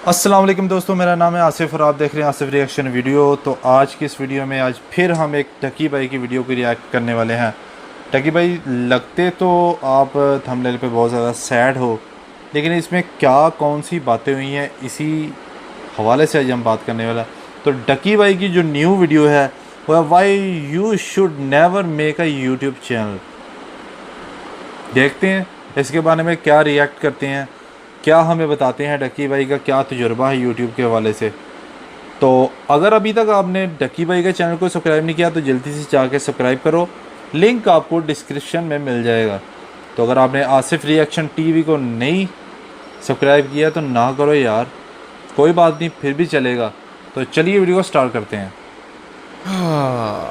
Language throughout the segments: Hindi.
अस्सलाम वालेकुम दोस्तों, मेरा नाम है आसिफ और आप देख रहे हैं आसिफ रिएक्शन वीडियो। तो आज की इस वीडियो में आज फिर हम एक टकी भाई की वीडियो को रिएक्ट करने वाले हैं। टकी भाई लगते तो आप थंबनेल पे बहुत ज़्यादा सैड हो, लेकिन इसमें क्या कौन सी बातें हुई हैं इसी हवाले से आज हम बात करने वाला। तो टकी भाई की जो न्यू वीडियो है वो है why you should never make a YouTube channel. देखते हैं इसके बारे में क्या रिएक्ट करते हैं, क्या हमें बताते हैं डक्की भाई का क्या तजुर्बा है यूट्यूब के हवाले से। तो अगर अभी तक आपने डक्की भाई के चैनल को सब्सक्राइब नहीं किया तो जल्दी से जाके सब्सक्राइब करो, लिंक आपको डिस्क्रिप्शन में मिल जाएगा। तो अगर आपने आसिफ रिएक्शन टीवी को नहीं सब्सक्राइब किया तो ना करो यार, कोई बात नहीं, फिर भी चलेगा। तो चलिए वीडियो को स्टार्ट करते हैं।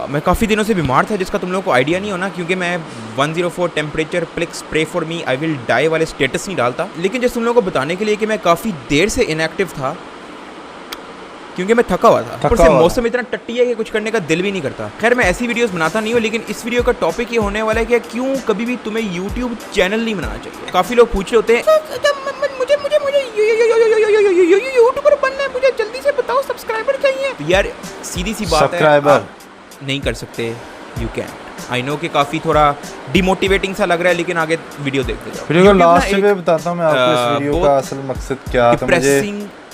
मैं काफ़ी दिनों से बीमार था, जिसका तुम लोगों को आइडिया नहीं होना, क्योंकि मैं 104 temperature please pray for me I will die वाले स्टेटस नहीं डालता। लेकिन जैसे तुम लोगों को बताने के लिए कि मैं काफ़ी देर से इनएक्टिव था, क्योंकि मैं थका हुआ था। ऊपर से मौसम इतना टट्टी है कि कुछ करने का दिल भी नहीं करता। खैर, मैं ऐसी वीडियोस बनाता नहीं हूँ, लेकिन इस वीडियो का टॉपिक ये होने वाला है कि क्यों कभी भी तुम्हें यूट्यूब चैनल नहीं बनाना चाहिए। काफ़ी लोग पूछ रहे होते हैं यूट्यूबर बनना है, मुझे जल्दी से बताओ, सब्सक्राइबर चाहिए। तो यार सीधी सी बात है, आप नहीं कर सकते। यू कैन, आई नो कि काफ़ी थोड़ा डिमोटिवेटिंग सा लग रहा है, लेकिन आगे वीडियो देखते जाओ। वीडियो का लास्ट में बताता हूँ मैं आपको इस वीडियो का असल मकसद क्या था। मुझे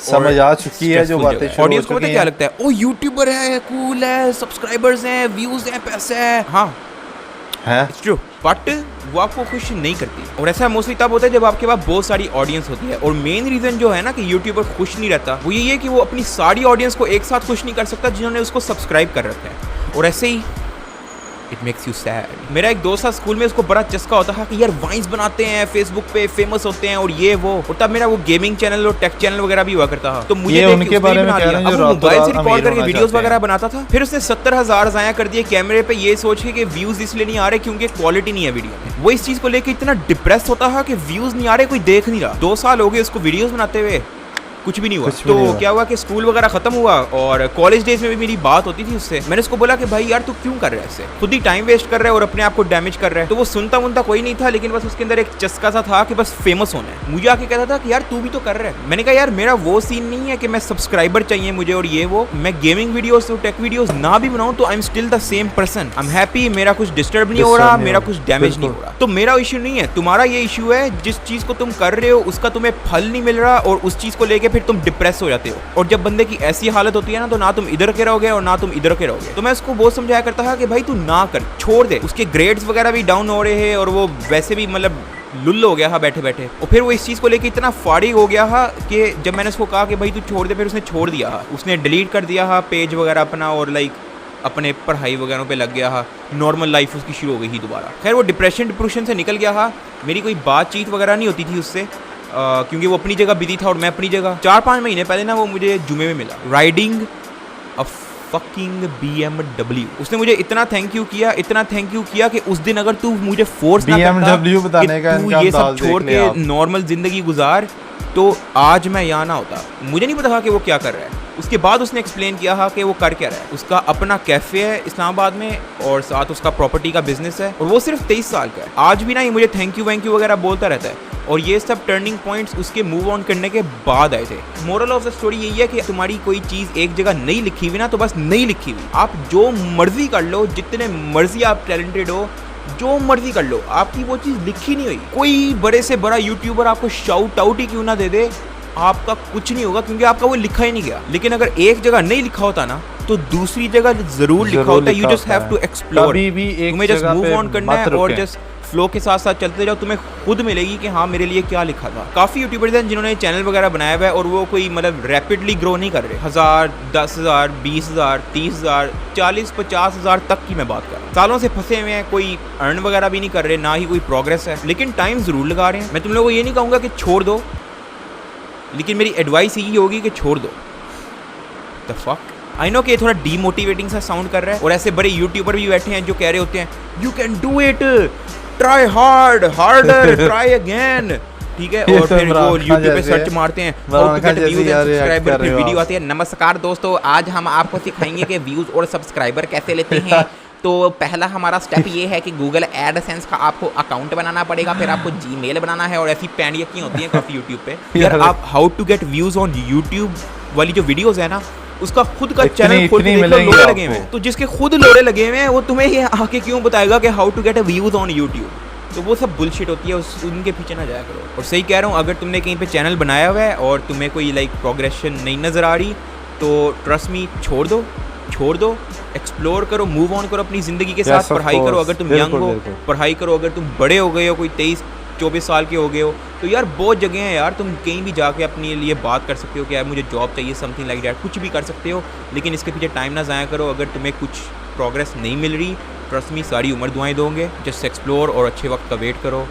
समझ आ चुकी है जो बातें शुरू ऑडियंस को पता क्या लगता है, ओ यूट्यूबर है, कूल है, सब्सक्राइबर्स हैं, व्यूज हैं, पैसे हैं। हाँ है, इट्स ट्रू, बट वो आपको खुश नहीं करती। और ऐसा मोस्टली तब होता है जब आपके पास बहुत सारी ऑडियंस होती है। और मेन रीजन जो है ना कि यूट्यूबर खुश नहीं रहता, वो यही है कि वो अपनी सारी ऑडियंस को एक साथ खुश नहीं कर सकता जिन्होंने उसको सब्सक्राइब कर रखा है। और ऐसे ही इट मेक्स यू सैड। मेरा एक दोस्त था स्कूल में, उसको बड़ा चस्का होता था कि यार वाइन्स बनाते हैं, फेसबुक पे फेमस होते हैं और ये वो। और तब मेरा वो गेमिंग चैनल और टेक चैनल वगैरह भी हुआ करता था, तो मुझे उनके बारे में कह रहे हैं जो मोबाइल से रिकॉर्ड करके वीडियोस वगैरह बनाता था। फिर उसने 70,000 ज़ाया कर दिए कैमरे पे, ये सोच के कि व्यूज इसलिए नहीं आ रहे क्योंकि क्वालिटी नहीं है वीडियो में। वो इस चीज को लेकर इतना डिप्रेस होता था कि व्यूज नहीं आ रहे, कोई देख नहीं रहा। 2 साल हो गए उसको वीडियोस बनाते हुए, कुछ भी नहीं हुआ। तो क्या हुआ कि स्कूल वगैरह खत्म हुआ और कॉलेज डेज में भी मेरी बात होती थी उससे। मैंने उसको बोला कि भाई यार तू क्यों कर रहा है ऐसे, खुद ही टाइम वेस्ट कर रहा है और अपने आप को डैमेज कर रहा है। तो वो सुनता वुनता कोई नहीं था, लेकिन बस उसके अंदर एक चस्का सा था कि बस फेमस होना है। मुझे आके कहता था कि यार तू भी तो कर रहा है। मैंने कहा यार मेरा वो सीन नहीं है कि मैं सब्सक्राइबर चाहिए मुझे और ये वो। मैं गेमिंग वीडियोस और टेक वीडियोस ना भी बनाऊं तो I am still the same person. I am happy, मेरा कुछ डिस्टर्ब नहीं हो रहा, मेरा कुछ डैमेज नहीं हो रहा। तो मेरा इशू नहीं है, तुम्हारा ये इशू है। जिस चीज को तुम कर रहे हो उसका तुम्हें फल नहीं मिल रहा और उस चीज को लेके फिर तुम डिप्रेस हो जाते हो। और जब बंदे की ऐसी हालत होती है ना, तो ना तुम इधर के रहोगे और ना तुम इधर के रहोगे। तो मैं उसको बहुत समझाया करता था कि भाई तू ना कर, छोड़ दे। उसके ग्रेड्स वगैरह भी डाउन हो रहे हैं और वो वैसे भी मतलब लुल्ल हो गया था बैठे बैठे। और फिर वो इस चीज़ को लेके इतना फाड़िग हो गया था कि जब मैंने उसको कहा कि भाई तू छोड़ दे, फिर उसने छोड़ दिया। उसने डिलीट कर दिया पेज वगैरह अपना और लाइक अपने पढ़ाई वगैरह पे लग गया। नॉर्मल लाइफ उसकी शुरू हो गई थी दोबारा। खैर वो डिप्रेशन से निकल गया था। मेरी कोई बातचीत वगैरह नहीं होती थी उससे, क्योंकि वो अपनी जगह बिजी था और मैं अपनी जगह। 4-5 महीने पहले ना वो मुझे जुमे में मिला, राइडिंग अ फकिंग BMW। उसने मुझे इतना थैंक यू किया कि उस दिन अगर तू मुझे फोर्स ना करता कि तू ये सब छोड़ के नॉर्मल जिंदगी गुजार, तो आज मैं यहाँ ना होता। मुझे नहीं पता था कि वो क्या कर रहा है। उसके बाद उसने एक्सप्लेन किया था कि वो कर क्या रहा है। उसका अपना कैफ़े है इस्लामाबाद में और साथ उसका प्रॉपर्टी का बिजनेस है, और वो सिर्फ 23 साल का है। आज भी ना ये मुझे थैंक यू वगैरह बोलता रहता है। और ये सब टर्निंग पॉइंट्स उसके मूव ऑन करने के बाद आए थे। मोरल ऑफ द स्टोरी यही है कि तुम्हारी कोई चीज़ एक जगह नहीं लिखी हुई ना, तो बस नहीं लिखी हुई। आप जो मर्जी कर लो, जितने मर्जी आप टैलेंटेड हो, जो मर्जी कर लो, आपकी वो चीज़ लिखी नहीं हुई। कोई बड़े से बड़ा यूट्यूबर आपको शाउट आउट ही क्यों ना दे दे, आपका कुछ नहीं होगा, क्योंकि आपका वो लिखा ही नहीं गया। लेकिन अगर एक जगह नहीं लिखा होता ना, तो दूसरी जगह जरूर लिखा होता है। You just have to explore. तुम्हें जस्ट मूव ऑन करना है और जस्ट फ्लो के साथ साथ चलते जाओ, तुम्हें खुद मिलेगी कि हाँ मेरे लिए क्या लिखा था। काफ़ी यूट्यूबर्स हैं जिन्होंने चैनल वगैरह बनाया हुआ है और वो कोई मतलब रैपिडली ग्रो नहीं कर रहे। 1000, 10,000, 20,000, 30,000, 40, 50,000 तक की मैं बात कर रहा हूँ। सालों से फंसे हुए हैं, कोई अर्न वगैरह भी नहीं कर रहे, ना ही कोई प्रोग्रेस है, लेकिन टाइम ज़रूर लगा रहे हैं। मैं तुम लोगों को ये नहीं कहूँगा कि छोड़ दो, लेकिन मेरी एडवाइस यही होगी कि छोड़ दो। द फक, आई नो कि ये थोड़ा डीमोटिवेटिंग सा साउंड कर रहा है, और ऐसे बड़े यूट्यूबर भी बैठे हैं जो कह रहे होते हैं you can do it, try hard, harder, try again. ठीक है, और फिर वो यूट्यूब पे सर्च मारते हैं, सब्सक्राइबर की वीडियो आती है। नमस्कार दोस्तों, आज हम आपको सिखाएंगे कि व्यूज और सब्सक्राइबर कैसे लेते हैं। तो पहला हमारा स्टेप ये है कि गूगल एडसेंस का आपको अकाउंट बनाना पड़ेगा, फिर आपको जीमेल बनाना है, और ऐसी पैंडियाँ होती हैं काफ़ी यूट्यूब पे। यार आप how to get views on YouTube वाली जो वीडियोस है ना, उसका खुद का चैनल खोल के देख लो, लोड़े लगे हुए हैं। तो जिसके खुद लोड़े लगे हुए हैं वो तुम्हें ये आके क्यों बताएगा कि how to get a views on YouTube? तो वो सब बुलशिट होती है, उनके पीछे ना जाया करो। और सही कह रहा हूँ, अगर तुमने कहीं पे चैनल बनाया हुआ है और तुम्हें कोई लाइक प्रोग्रेशन नहीं नज़र आ रही, तो ट्रस्ट मी, छोड़ दो, एक्सप्लोर करो, मूव ऑन करो अपनी ज़िंदगी के साथ। पढ़ाई करो, अगर तुम यंग हो पढ़ाई करो, अगर तुम बड़े हो गए हो, कोई 23-24 साल के हो गए हो, तो यार बहुत जगह है यार, तुम कहीं भी जाके अपने लिए बात कर सकते हो कि यार मुझे जॉब चाहिए, समथिंग लाइक दैट, कुछ भी कर सकते हो। लेकिन इसके पीछे टाइम ना ज़ाया करो। अगर तुम्हें कुछ प्रोग्रेस नहीं मिल रही, ट्रस्ट मी, सारी उम्र दुआएं दोगे। जस्ट एक्सप्लोर और अच्छे वक्त का वेट करो।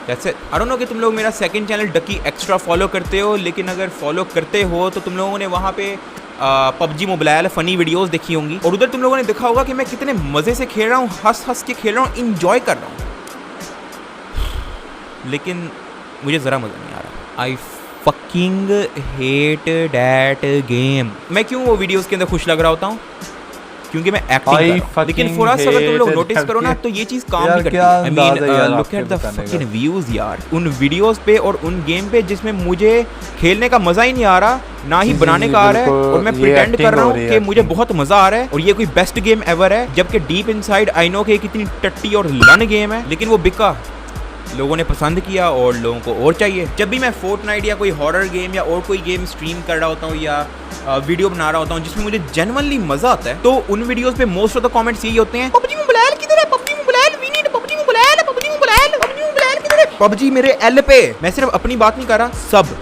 That's it. I don't know कि तुम लोग मेरा सेकंड चैनल डकी एक्स्ट्रा फॉलो करते हो, लेकिन अगर फॉलो करते हो तो तुम लोगों ने वहाँ पे पबजी मोबाइल फ़नी वीडियोस देखी होंगी, और उधर तुम लोगों ने देखा होगा कि मैं कितने मज़े से खेल रहा हूँ, हंस के खेल रहा हूँ, इंजॉय कर रहा हूँ। लेकिन मुझे ज़रा मज़ा नहीं आ रहा। I fucking hate that game. मैं क्यों वो वीडियोस के अंदर खुश लग रहा होता हूँ? क्योंकि मैं एक्टिंग कर रहा हूँ। लेकिन फॉर अस, अगर तुम लोग नोटिस करो ना, तो ये चीज़ काम नहीं करती। I mean look at the fucking views यार, उन वीडियोस पे और उन गेम पे जिसमें मुझे खेलने का मज़ा ही नहीं आ रहा, ना ही बनाने का आ रहा है, और मैं प्रिटेंड कर रहा हूँ कि मुझे बहुत मज़ा आ रहा है और ये कोई बेस्ट गेम एवर है, जबकि डीप इनसाइड आई नो कि एक इतनी टट्टी और लन गेम है। लेकिन वो बिका, लोगों ने पसंद किया और लोगों को और चाहिए। जब भी मैं फोर्टनाइट या कोई हॉरर गेम या और कोई गेम स्ट्रीम कर रहा होता हूँ या वीडियो बना रहा होता हूँ जिसमें मुझे जेन्युइनली मजा आता है, तो उन वीडियोस पे मोस्ट ऑफ द कमेंट्स यही होते हैं, पबजी मोबाइल किधर है, PUBG mobile, we need PUBG mobile, PUBG mobile, PUBG mobile किधर है, पबजी मेरे एल पे। मैं सिर्फ अपनी बात नहीं कर रहा, सब,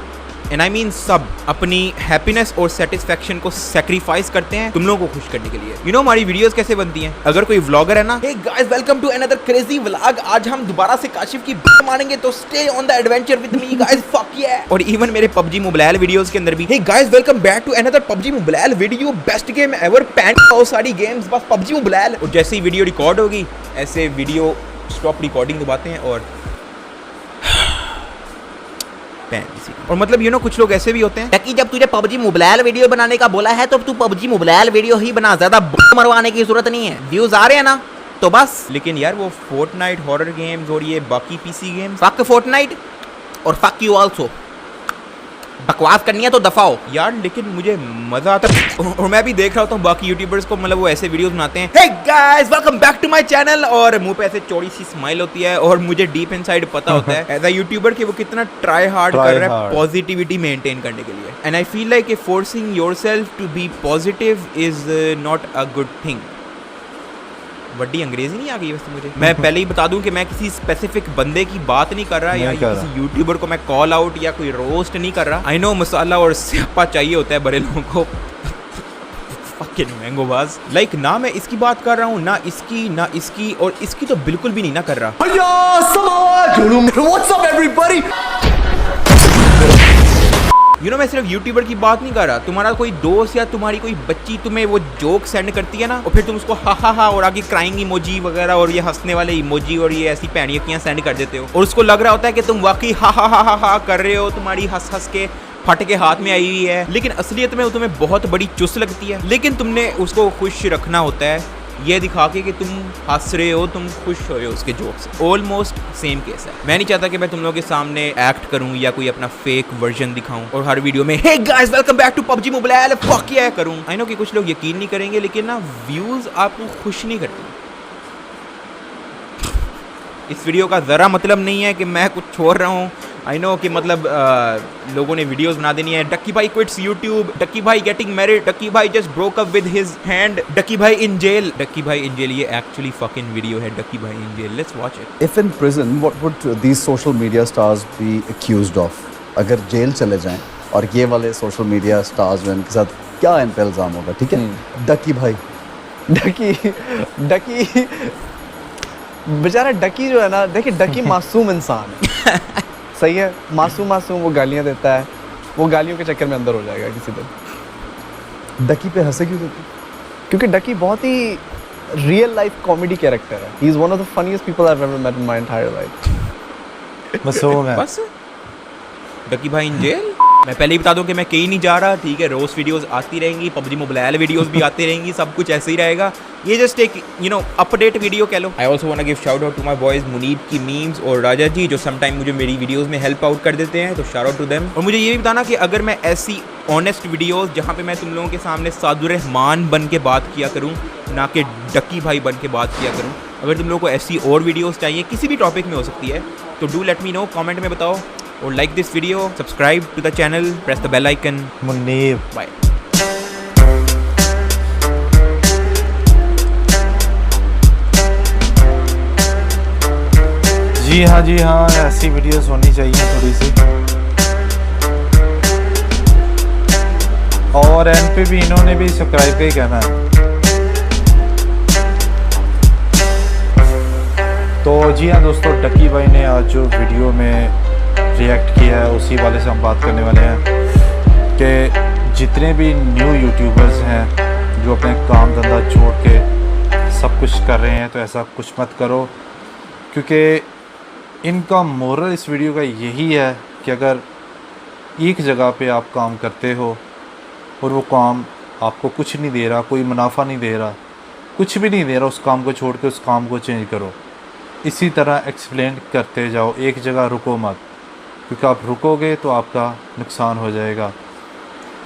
एंड आई मीन सब, अपनी हैप्पीनेस और सेटिस्फैक्शन को सैक्रिफाइस करते हैं तुम लोगों को खुश करने के लिए। यू नो हमारी वीडियोस कैसे बनती हैं? अगर कोई व्लॉगर है ना, hey guys welcome to another crazy vlog, आज हम दोबारा से काशिफ की मारेंगे, तो stay on the adventure with me guys, fuck ya. और इवन मेरे पबजी मोबाइल वीडियोस के अंदर भी, hey guys welcome back to another PUBG mobile video, best game ever, पैंट बहुत सारी गेम्स, बस पबजी मोबाइल। और जैसे ही वीडियो रिकॉर्ड होगी, ऐसे वीडियो स्टॉप रिकॉर्डिंग दबाते हैं और और मतलब यू नो कुछ लोग ऐसे भी होते हैं कि जब तुझे पबजी मोबाइल वीडियो बनाने का बोला है तो तू पबजी मोबाइल वीडियो ही बना, ज्यादा मरवाने की जरूरत नहीं है, व्यूज आ रहे हैं ना तो बस। लेकिन यार वो फोर्टनाइट हॉरर गेम्स और ये बाकी पीसी गेम्स, फक फोर्टनाइट और फक यू आल्सो, बकवास करनी है तो दफाओ यार। लेकिन मुझे मजा आता है और मैं भी देख रहा होता हूँ बाकी यूट्यूबर्स को, मतलब वो ऐसे वीडियोस बनाते हैं, hey guys welcome back to my channel, और मुंह पे ऐसे चौड़ी सी स्माइल होती है, और मुझे डीप इनसाइड पता होता है एज अ यूट्यूबर कि वो कितना ट्राई हार्ड कर रहा है पॉजिटिविटी मेंटेन करने के लिए। And I feel like forcing yourself to be positive is not a good thing. वड्डी अंग्रेजी नहीं आ गई वैसे मुझे। मैं पहले ही बता दूं कि मैं किसी स्पेसिफिक बंदे की बात नहीं कर रहा या किसी यूट्यूबर को मैं कॉल आउट या कोई रोस्ट नहीं कर रहा। आई नो मसाला और स्यापा चाहिए होता है बड़े लोगों को, फकिंग मैंगोबाज। लाइक ना मैं इसकी बात कर रहा हूँ, ना इसकी और इसकी तो बिल्कुल भी नहीं ना कर रहा। यू नो मैं सिर्फ यूट्यूबर की बात नहीं कर रहा, तुम्हारा कोई दोस्त या तुम्हारी कोई बच्ची तुम्हें वो जोक सेंड करती है ना, और फिर तुम उसको हा और आगे क्राइंग इमोजी वगैरह और ये हंसने वाले इमोजी और ये ऐसी पैनियकियाँ सेंड कर देते हो, और उसको लग रहा होता है कि तुम वाकई हा कर रहे हो, तुम्हारी हंस के फट के हाथ में आई हुई है, लेकिन असलियत में वो तुम्हें बहुत बड़ी चुस लगती है। लेकिन तुमने उसको खुश रखना होता है ये दिखा के कि तुम हंस रहे हो, तुम खुश हो रहे हो उसके जोक से। ऑलमोस्ट सेम केस है। मैं नहीं चाहता कि मैं तुम लोगों के सामने एक्ट करूं या कोई अपना फेक वर्जन दिखाऊं और हर वीडियो में hey guys welcome back to PUBG mobile fuck ya करूं। आई नो कि कुछ लोग यकीन नहीं करेंगे, लेकिन ना व्यूज आपको खुश नहीं करते। इस वीडियो का ज़रा मतलब नहीं है कि मैं कुछ छोड़ रहा हूँ। आई नो कि मतलब लोगों ने वीडियोस बना देनी है, Ducky Bhai quits YouTube, Ducky Bhai getting married, Ducky Bhai just broke up with his hand, Ducky Bhai in jail, Ducky Bhai in jail. ये एक्चुअली फकिंग वीडियो है, Ducky Bhai in jail. Let's watch it. If in prison what would these social media stars be accused of? अगर जेल चले जाएं और ये वाले सोशल मीडिया स्टार्स जो इनके साथ क्या इन पे इल्ज़ाम होगा? ठीक है, डक्की भाई, डक्की बेचारा डक्की जो है ना, देखिए डक्की मासूम इंसान है सही है, मासूम वो गालियाँ देता है, वो गालियों के चक्कर में अंदर हो जाएगा किसी दिन। डक्की पे हंसे क्यों देते? क्योंकि डक्की बहुत ही रियल लाइफ कॉमेडी कैरेक्टर है। He is one of the funniest people I have ever met in my entire life. मासूम है बस। Ducky Bhai in jail. मैं पहले ही बता दूं कि मैं कहीं नहीं जा रहा, ठीक है। रोस्ट वीडियोस आती रहेंगी, पबजी मोबाइल वीडियोस भी आती रहेंगी, सब कुछ ऐसे ही रहेगा। ये जस्ट एक अपडेट वीडियो कह लो। I also want to give shout out to my boys Munib की मीम्स और राजा जी, जो समटाइम मुझे मेरी वीडियोस में हेल्प आउट कर देते हैं, तो शाउट आउट टू देम। और मुझे ये भी बताना कि अगर मैं ऐसी ऑनेस्ट वीडियोस जहाँ पे मैं तुम लोगों के सामने सादुर रहमान बन के बात किया करूँ, ना कि डकी भाई बन के बात किया करूँ, अगर तुम लोगों को ऐसी और वीडियोस चाहिए, किसी भी टॉपिक में हो सकती है, तो do let me know, comment में बताओ। और like this video, subscribe to the channel, press the bell icon. Munib bye. जी हाँ, ऐसी वीडियोस होनी चाहिए थोड़ी सी। और एंड पे भी इन्होंने भी सब्सक्राइब का ही कहना है। तो जी हाँ दोस्तों, डकी भाई ने आज जो वीडियो में रिएक्ट किया है उसी वाले से हम बात करने वाले हैं कि जितने भी न्यू यूट्यूबर्स हैं जो अपने काम धंधा छोड़ के सब कुछ कर रहे हैं, तो ऐसा कुछ मत करो, क्योंकि इनका मोरल इस वीडियो का यही है कि अगर एक जगह पे आप काम करते हो और वो काम आपको कुछ नहीं दे रहा, कोई मुनाफा नहीं दे रहा, कुछ भी नहीं दे रहा, उस काम को छोड़ के उस काम को चेंज करो। इसी तरह एक्सप्लेन करते जाओ, एक जगह रुको मत, क्योंकि आप रुकोगे तो आपका नुकसान हो जाएगा,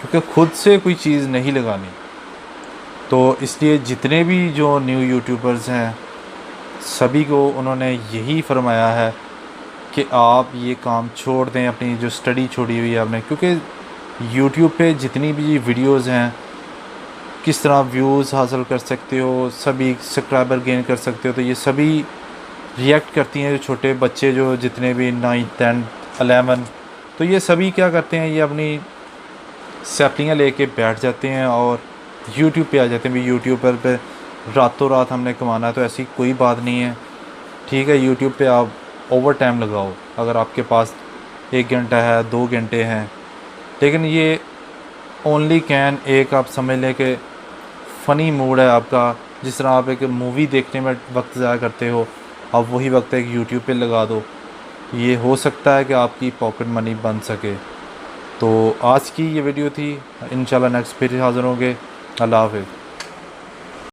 क्योंकि खुद से कोई चीज़ नहीं लगानी। तो इसलिए जितने भी जो न्यू यूट्यूबर्स हैं सभी को उन्होंने यही फरमाया है कि आप ये काम छोड़ दें, अपनी जो स्टडी छोड़ी हुई है आपने, क्योंकि यूट्यूब पे जितनी भी वीडियोस हैं, किस तरह व्यूज़ हासिल कर सकते हो, सभी सब्सक्राइबर गेन कर सकते हो, तो ये सभी रिएक्ट करती हैं जो छोटे बच्चे, जो जितने भी 9th 10th 11, तो ये सभी क्या करते हैं, ये अपनी सैपलियाँ लेके बैठ जाते हैं और यूट्यूब पे आ जाते हैं। भी यूट्यूब पे रातों रात हमने कमाना है, तो ऐसी कोई बात नहीं है, ठीक है। यूट्यूब पे आप ओवर टाइम लगाओ, अगर आपके पास 1 घंटा है, 2 घंटे हैं, लेकिन ये ओनली कैन एक आप समझ लें कि फ़नी मूड है आपका, जिस तरह आप एक मूवी देखने में वक्त ज़ाया करते हो, आप वही वक्त एक यूट्यूब पे लगा दो, ये हो सकता है कि आपकी पॉकेट मनी बन सके। तो आज की ये वीडियो थी, इंशाल्लाह नेक्स्ट फिर हाज़िर होंगे। अल्लाह हाफ़िज़।